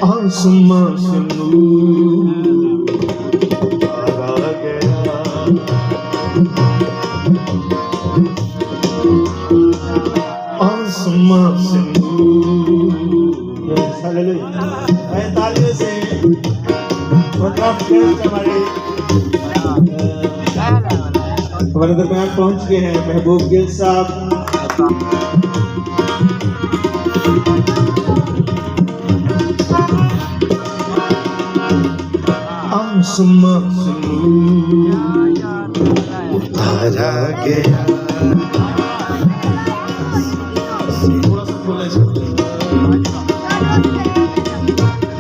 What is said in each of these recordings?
आसमां से नूर आ गया, आसमां से नूर। तालियों से हमारे दरमियान पहुंच गए हैं महबूब गिल साहब। आसमां से नूर उतारा गया,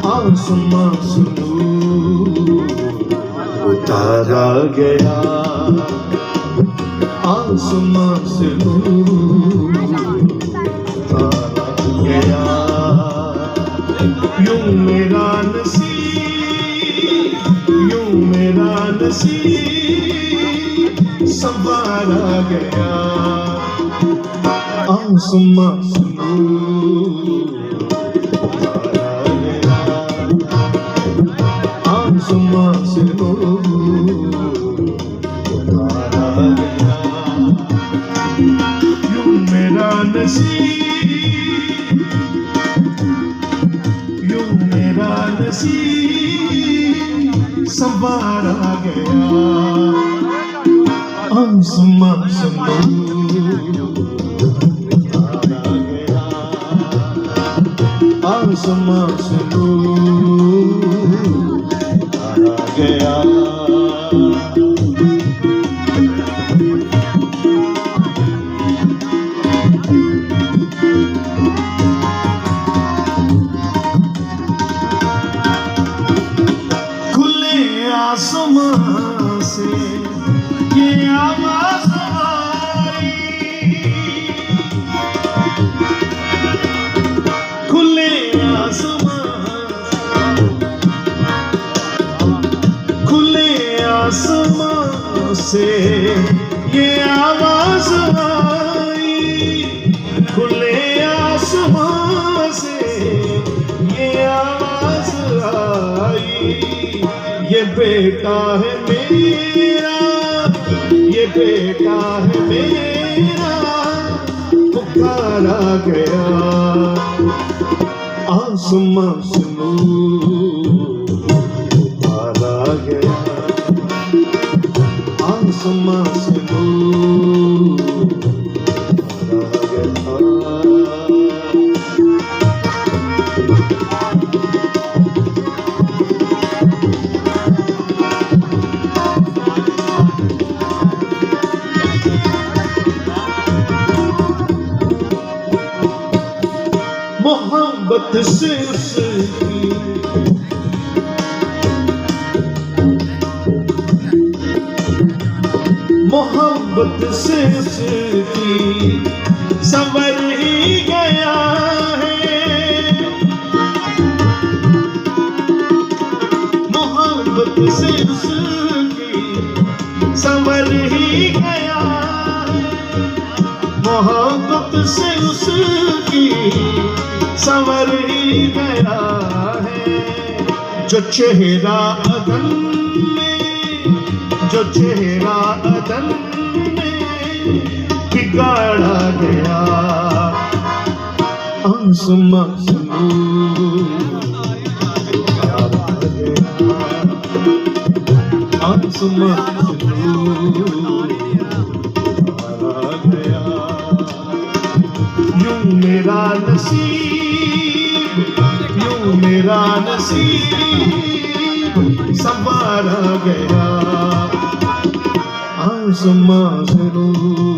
आसमां से नूर उतारा गया, आसमां से नूर उतारा गया। यूं मेरा नसीब, यूं मेरा नसीब संवारा गया, आसमां से नूर उतारा गया, आसमां से नूर उतारा गया। यूं मेरा नसीब, यूं मेरा नसीब संवारा गया, आसमां से नूर उतारा गया, आसमां से नूर उतारा गया। आसमां से ये आवाज आई, खुले आसमां, खुले आसमां से ये आवाज आई, खुले आसमां से ये आवाज आई। ये बेटा है मेरा, ये बेटा है मेरा पुकारा गया, आसमां से नूर उतारा गया, आसमां से नूर उतारा गया। मोहब्बत से उसकी, मोहब्बत से उसकी संवर ही गया है, मोहब्बत से उसकी संवर ही गया है, मोहब्बत से उसकी संवर ही गया है। जो चेहरा अदन में, जो चेहरा अदन में बिगाड़ा गया, आसमां से नूर उतारा गया, आसमां से नूर उतारा गया। यूं मेरा नसीब, यूं मेरा नसीब संवारा गया, आसमां से नूर